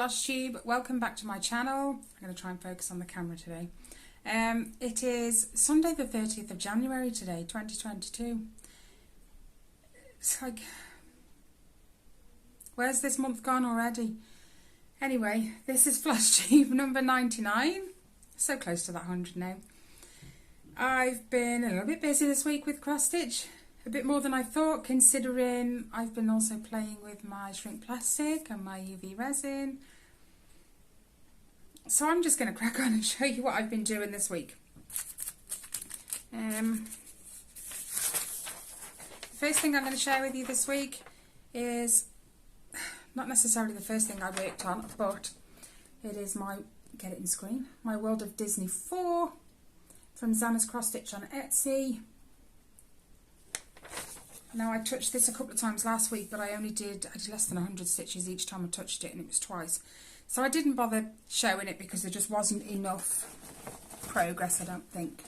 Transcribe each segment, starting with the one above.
Flosstube, welcome back to my channel. I'm going to try and focus on the camera today. It is Sunday the 30th of January today, 2022. It's like, where's this month gone already? Anyway, this is Flosstube number 99. So close to that 100 now. I've been a little bit busy this week with cross stitch. A bit more than I thought, considering I've been also playing with my shrink plastic and my UV resin. So I'm just going to crack on and show you what I've been doing this week. The first thing I'm going to share with you this week is not necessarily the first thing I worked on, but it is my, get it in screen, my World of Disney 4 from Zana's Cross Stitch on Etsy. Now, I touched this a couple of times last week, but I did less than 100 stitches each time I touched it, and it was twice. So I didn't bother showing it because there just wasn't enough progress, I don't think.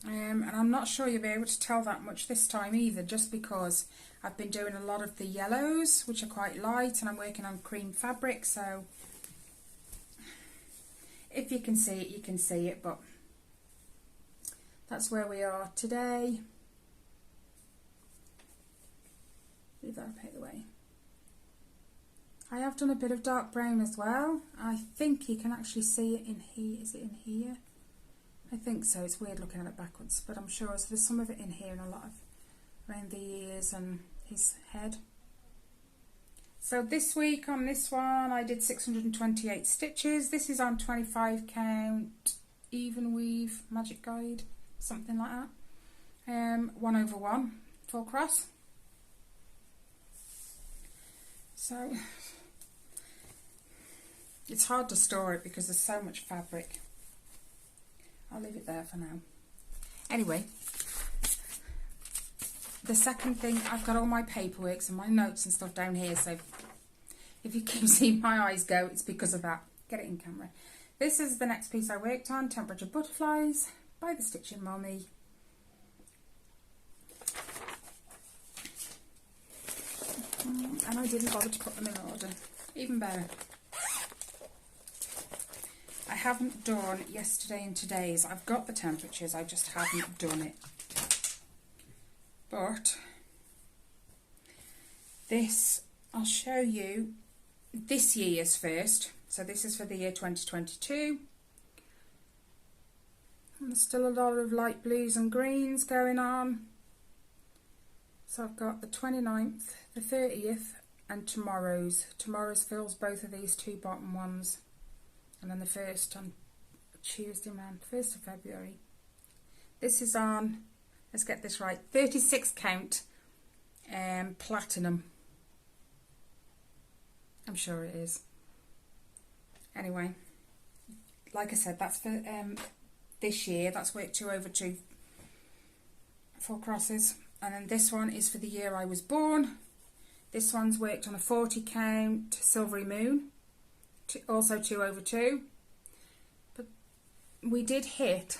And I'm not sure you'll be able to tell that much this time either, just because I've been doing a lot of the yellows, which are quite light, and I'm working on cream fabric, so if you can see it, you can see it, but that's where we are today. Leave that up out of the way. I have done a bit of dark brown as well. I think you can actually see it in here. Is it in here? I think so. It's weird looking at it backwards, but I'm sure. So there's some of it in here and a lot of around the ears and his head. So this week on this one I did 628 stitches. This is on 25 count even weave magic guide, something like that. 1/1 full cross. So it's hard to store it because there's so much fabric. I'll leave it there for now. Anyway, the second thing, I've got all my paperwork and my notes and stuff down here, so if you keep seeing my eyes go, it's because of that. Get it in camera. This is the next piece I worked on, Temperature Butterflies by the Stitchin Mommy. And I didn't bother to put them in order. Even better. I haven't done yesterday and today's. I've got the temperatures, I just haven't done it. But this, I'll show you this year's first. So this is for the year 2022. And there's still a lot of light blues and greens going on. So I've got the 29th, the 30th and tomorrow's. Tomorrow's fills both of these two bottom ones. And then the first on Tuesday, man, 1st of February. This is on, let's get this right, 36 count platinum. I'm sure it is. Anyway, like I said, that's for this year. That's worked 2/2 full crosses. And then this one is for the year I was born. This one's worked on a 40 count silvery moon, also 2/2. But we did hit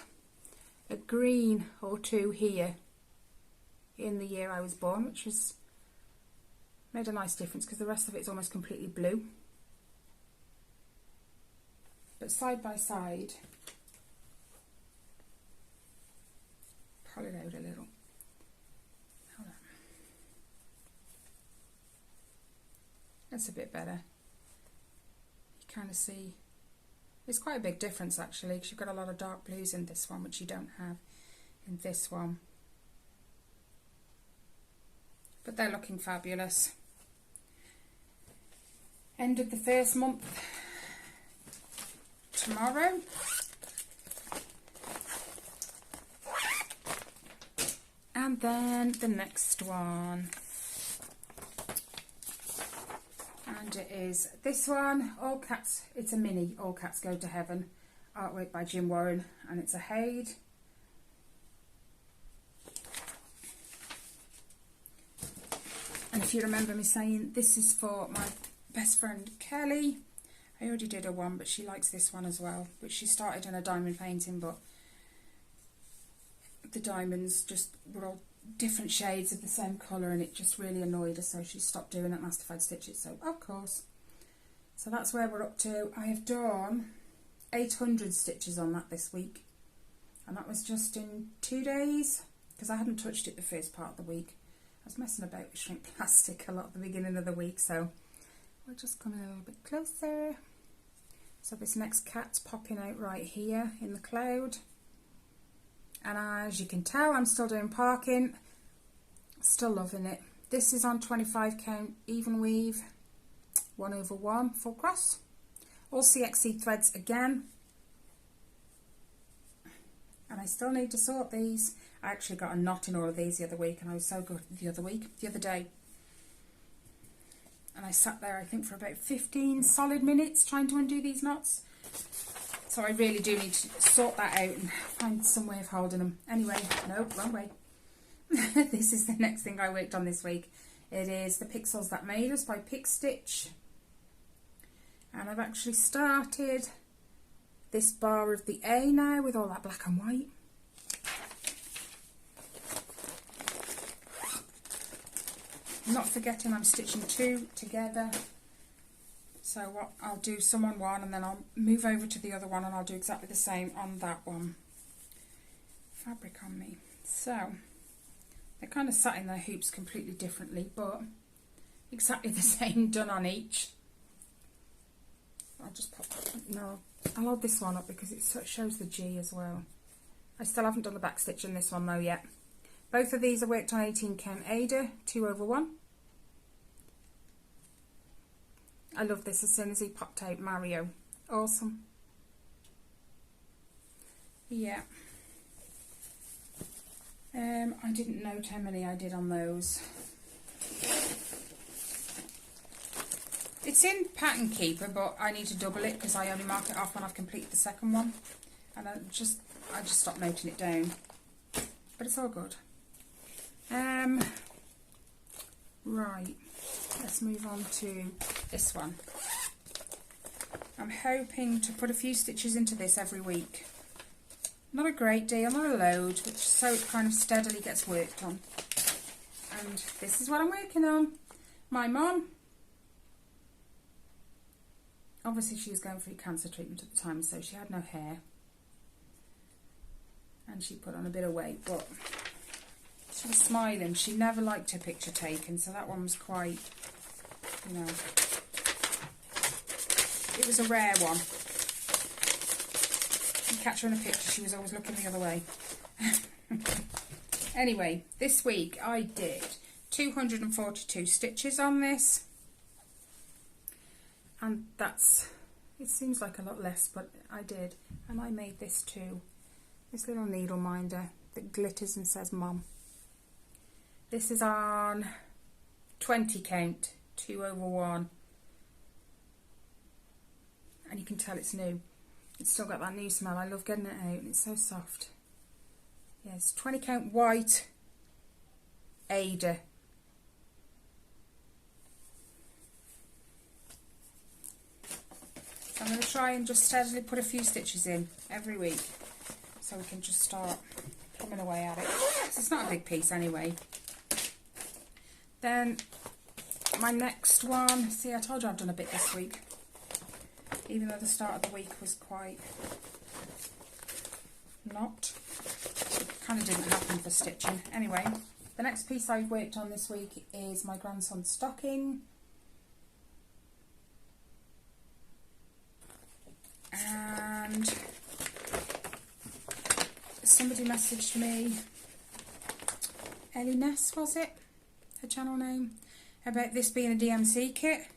a green or two here in the year I was born, which has made a nice difference because the rest of it is almost completely blue. But side by side, pull it out a little. That's a bit better. You kind of see, it's quite a big difference actually, because you've got a lot of dark blues in this one, which you don't have in this one. But they're looking fabulous. End of the first month tomorrow. And then the next one. And it is this one, All Cats, it's a mini, All Cats Go to Heaven, artwork by Jim Warren, and it's a HAED. And if you remember me saying, this is for my best friend Kelly. I already did a one, but she likes this one as well, which she started in a diamond painting, but the diamonds just were all different shades of the same colour and it just really annoyed her, so she stopped doing it and asked if I'd stitch it, so of course. So that's where we're up to. I have done 800 stitches on that this week, and that was just in 2 days because I hadn't touched it the first part of the week. I was messing about with shrink plastic a lot at the beginning of the week, so we'll just come in a little bit closer. So this next cat's popping out right here in the cloud, and as you can tell, I'm still doing parking, still loving it. This is on 25 count even weave, 1/1 full cross, all CXC threads again, and I still need to sort these. I actually got a knot in all of these the other week, and I was so good the other day. And I sat there, I think, for about 15 solid minutes trying to undo these knots. So I really do need to sort that out and find some way of holding them. Anyway, no, wrong way. This is the next thing I worked on this week. It is The Pixels That Made Us by Pick Stitch. And I've actually started this bar of the A now with all that black and white. Not forgetting I'm stitching 2 together, so what I'll do some on one and then I'll move over to the other one and I'll do exactly the same on that one. Fabric on me. So they're kind of sat in their hoops completely differently, but exactly the same done on each. I'll just pop, no, I'll hold this one up because it shows the G as well. I still haven't done the back stitch in this one though yet. Both of these are worked on 18 count HAED, 2/1. I love this as soon as he popped out Mario. Awesome. Yeah. I didn't note how many I did on those. It's in Pattern Keeper, but I need to double it because I only mark it off when I've completed the second one. And I just stopped noting it down. But it's all good. Right, let's move on to this one. I'm hoping to put a few stitches into this every week. Not a great deal, not a load, but so it kind of steadily gets worked on. And this is what I'm working on. My mum, obviously she was going through cancer treatment at the time, so she had no hair. And she put on a bit of weight, but she was smiling. She never liked her picture taken, so that one was quite, you know, it was a rare one. You catch her in a picture, she was always looking the other way. Anyway, this week I did 242 stitches on this, and that's, it seems like a lot less, but I did. And I made this too, this little needle minder that glitters and says Mum. This is on 20 count, 2/1, and you can tell it's new. It's still got that new smell. I love getting it out, and it's so soft. Yes, 20 count white HAED. So I'm going to try and just steadily put a few stitches in every week, so we can just start plumbing away at it. So it's not a big piece anyway. Then my next one, see, I told you I've done a bit this week, even though the start of the week was quite not, it kind of didn't happen for stitching. Anyway, the next piece I've worked on this week is my grandson's stocking. And somebody messaged me, Ellie Ness was it? Her channel name, about this being a DMC kit.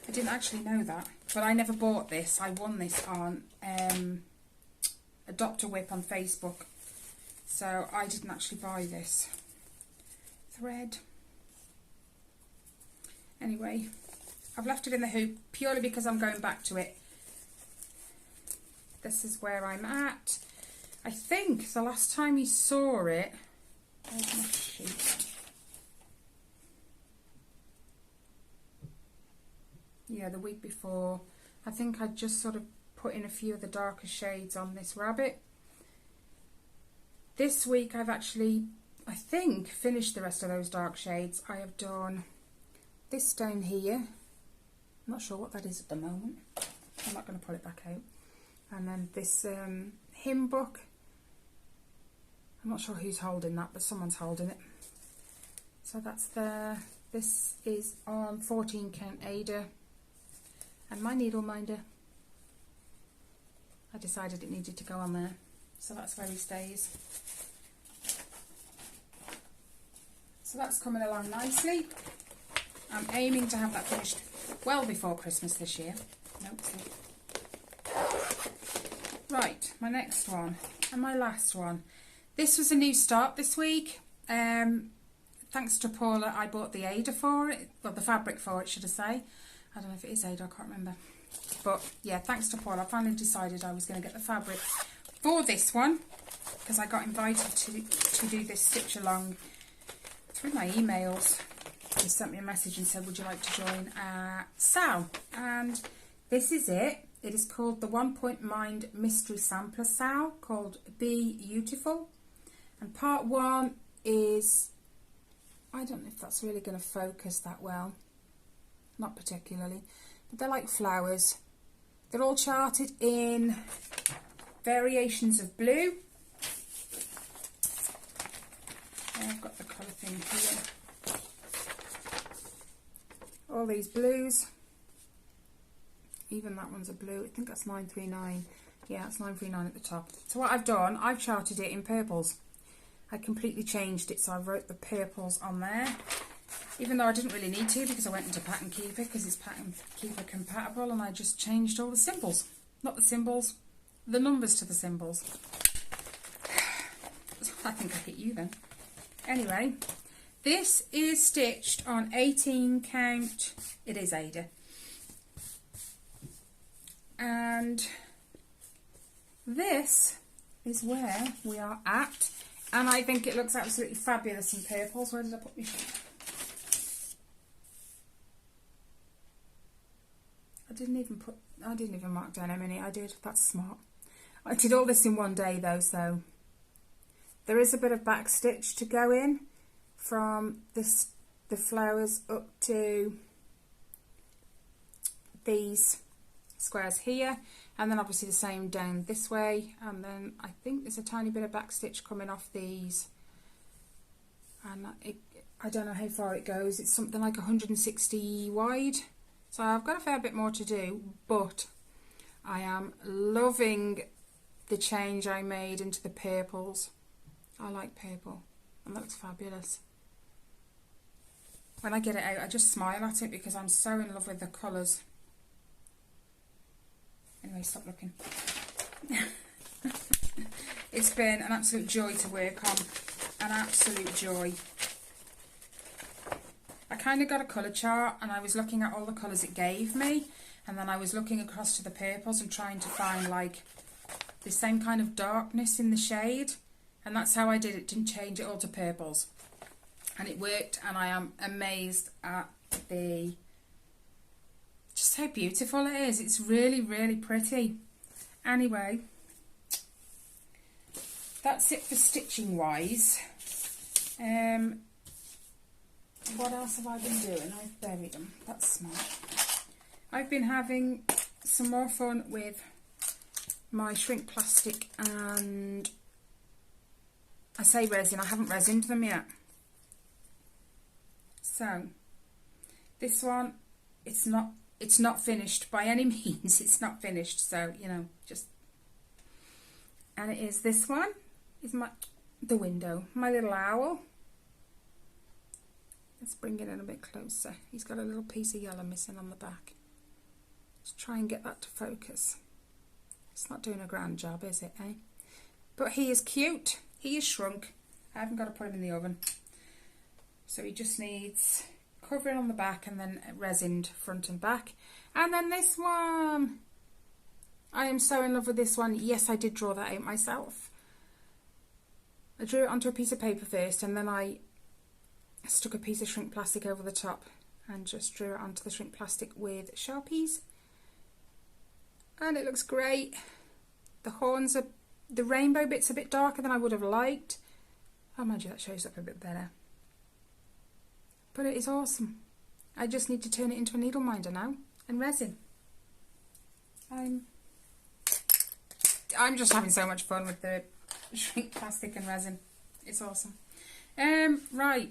I didn't actually know that, but I never bought this. I won this on Adopt a Whip on Facebook, so I didn't actually buy this thread. Anyway, I've left it in the hoop purely because I'm going back to it. This is where I'm at. I think the last time you saw it, where's my sheet? Yeah, the week before. I think I just sort of put in a few of the darker shades on this rabbit. This week I've actually, I think, finished the rest of those dark shades. I have done this down here, I'm not sure what that is at the moment. I'm not going to pull it back out. And then this hymn book. I'm not sure who's holding that, but someone's holding it. So that's there. This is on 14 count Ada. And my needle minder. I decided it needed to go on there. So that's where he stays. So that's coming along nicely. I'm aiming to have that finished well before Christmas this year. Nope. Right, my next one and my last one. This was a new start this week. Thanks to Paula, I bought the Ada for it. Well, the fabric for it, should I say. I don't know if it is Ada, I can't remember. But yeah, thanks to Paula, I finally decided I was going to get the fabric for this one. Because I got invited to do this stitch along through my emails. He sent me a message and said, would you like to join Sal? And this is it. It is called the 1 Point Mind Mystery Sampler Sal, called Be Beautiful. And part 1 is, I don't know if that's really going to focus that well. Not particularly. But they're like flowers. They're all charted in variations of blue. I've got the colour thing here. All these blues. Even that one's a blue. I think that's 939. Yeah, it's 939 at the top. So what I've done, I've charted it in purples. I completely changed it, so I wrote the purples on there. Even though I didn't really need to, because I went into Pattern Keeper, because it's Pattern Keeper compatible, and I just changed all the symbols. Not the symbols, the numbers to the symbols. I think I hit you then. Anyway, this is stitched on 18 count. It is Ada. And this is where we are at. And I think it looks absolutely fabulous in purples. Where did I put my sheet? I didn't even mark down how many I did. That's smart. I did all this in one day though, so there is a bit of back stitch to go in from the flowers up to these squares here, and then obviously the same down this way, and then I think there's a tiny bit of back stitch coming off these, and I don't know how far it goes. It's something like 160 wide, so I've got a fair bit more to do, but I am loving the change I made into the purples. I like purple, and that looks fabulous. When I get it out, I just smile at it because I'm so in love with the colours. Anyway, stop looking. It's been an absolute joy to work on. An absolute joy. I kind of got a colour chart and I was looking at all the colours it gave me, and then I was looking across to the purples and trying to find like the same kind of darkness in the shade, and that's how I did it. Didn't change it all to purples, and it worked, and I am amazed at just how beautiful it is. It's really, really pretty. Anyway, that's it for stitching wise. What else have I been doing? I've buried them. That's smart. I've been having some more fun with my shrink plastic, and I say resin, I haven't resined them yet. So this one, it's not finished by any means. It's not finished, so you know, just, and it is this one is the window, my little owl. Let's bring it in a bit closer. He's got a little piece of yellow missing on the back. Let's try and get that to focus. It's not doing a grand job, is it, eh? But he is cute. He is shrunk. I haven't got to put him in the oven. So he just needs covering on the back and then resined front and back. And then this one. I am so in love with this one. Yes, I did draw that out myself. I drew it onto a piece of paper first, and then I stuck a piece of shrink plastic over the top and just drew it onto the shrink plastic with Sharpies. And it looks great. The horns are, the rainbow bit's a bit darker than I would have liked. Oh, mind you, that shows up a bit better. But it is awesome. I just need to turn it into a needle minder now. and resin. I'm just having so much fun with the shrink plastic and resin. It's awesome. Right.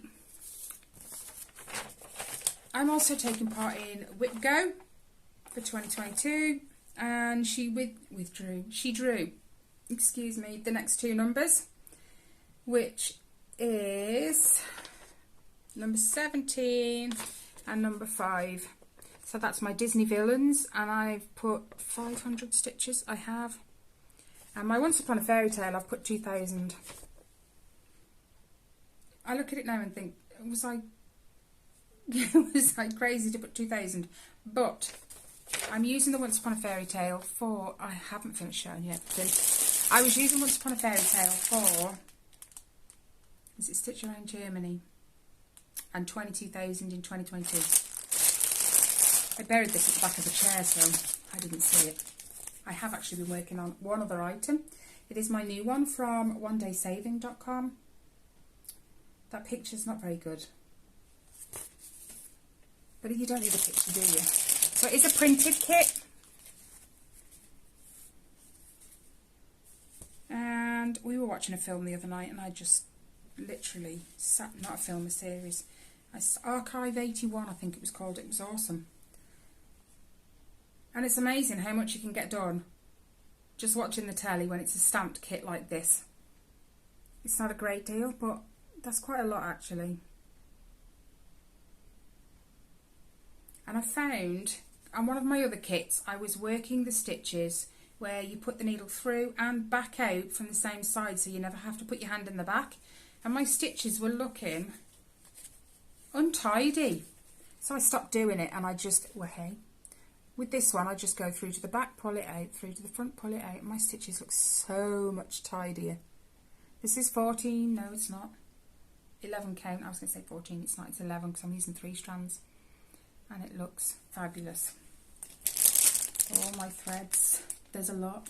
I'm also taking part in Whip Go for 2022, and she drew, excuse me, the next two numbers, which is number 17 and number 5. So that's my Disney villains, and I've put 500 stitches. I have. And my Once Upon a Fairy Tale, I've put 2,000. I look at it now and think, was I crazy to put 2,000? But I'm using the Once Upon a Fairy Tale for, I haven't finished showing yet. I was using Once Upon a Fairy Tale for, is it Stitch Around Germany? And 22,000 in 2022. I buried this at the back of the chair, so I didn't see it. I have actually been working on one other item. It is my new one from onedaysaving.com. That picture's not very good. But you don't need a picture, do you? So it is a printed kit. And we were watching a film the other night, and I just literally sat, not a film, a series. Archive 81, I think it was called. It was awesome. And it's amazing how much you can get done just watching the telly when it's a stamped kit like this. It's not a great deal, but that's quite a lot actually. And I found, on one of my other kits, I was working the stitches where you put the needle through and back out from the same side, so you never have to put your hand in the back. And my stitches were looking untidy. So I stopped doing it, and I just, well, hey. With this one, I just go through to the back, pull it out, through to the front, pull it out. My stitches look so much tidier. This is 14, no it's not. 11 count, I was going to say 14, it's not, it's 11 because I'm using 3 strands. And it looks fabulous. All my threads, there's a lot.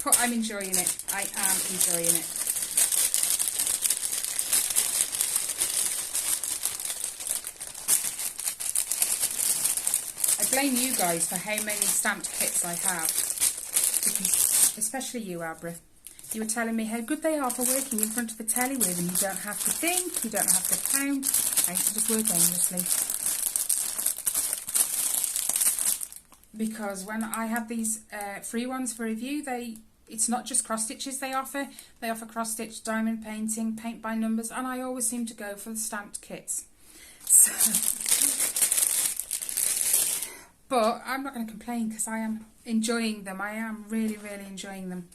But I'm enjoying it, I am enjoying it. I blame you guys for how many stamped kits I have, because, especially you, Abra. You were telling me how good they are for working in front of the telly with, and you don't have to think, you don't have to count, I used to just work aimlessly. Because when I have these free ones for review, it's not just cross stitches they offer cross stitch, diamond painting, paint by numbers, and I always seem to go for the stamped kits. So, but I'm not going to complain because I am enjoying them. I am really, really enjoying them.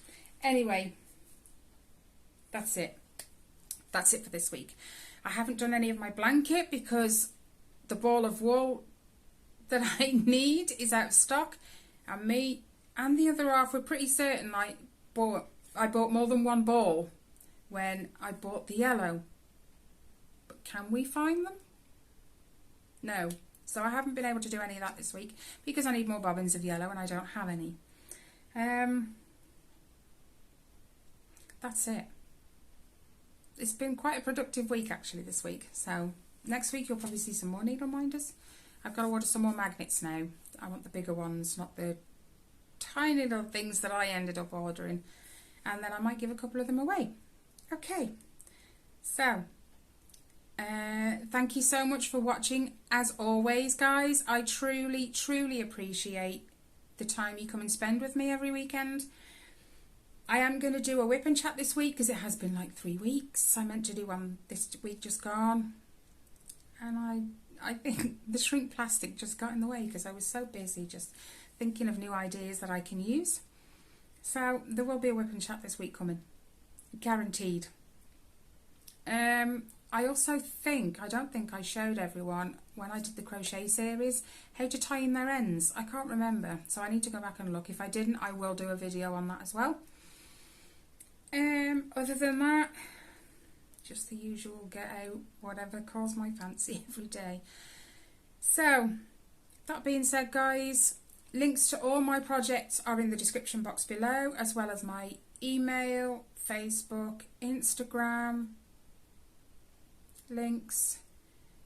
Anyway, that's it. That's it for this week. I haven't done any of my blanket because the ball of wool that I need is out of stock, and me and the other half were pretty certain I bought more than one ball when I bought the yellow. But can we find them? No. So I haven't been able to do any of that this week because I need more bobbins of yellow and I don't have any. That's it. It's been quite a productive week actually this week. So next week you'll probably see some more needle minders. I've got to order some more magnets now. I want the bigger ones, not the tiny little things that I ended up ordering. And then I might give a couple of them away. Okay. So, thank you so much for watching. As always, guys, I truly, truly appreciate the time you come and spend with me every weekend. I am going to do a whip and chat this week because it has been like 3 weeks. I meant to do one this week just gone. And I think the shrink plastic just got in the way because I was so busy just thinking of new ideas that I can use. So there will be a whip and chat this week coming. Guaranteed. I also think, I don't think I showed everyone when I did the crochet series how to tie in their ends. I can't remember, so I need to go back and look. If I didn't, I will do a video on that as well. Other than that, just the usual get out, whatever calls my fancy every day. So, that being said, guys, links to all my projects are in the description box below, as well as my email, Facebook, Instagram links.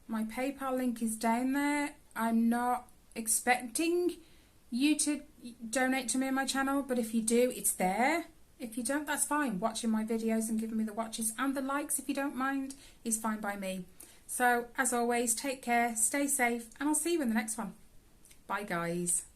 My PayPal link is down there. I'm not expecting you to donate to me on my channel, but if you do, it's there. If you don't, that's fine. Watching my videos and giving me the watches and the likes, if you don't mind, is fine by me. So, as always, take care, stay safe, and I'll see you in the next one. Bye, guys.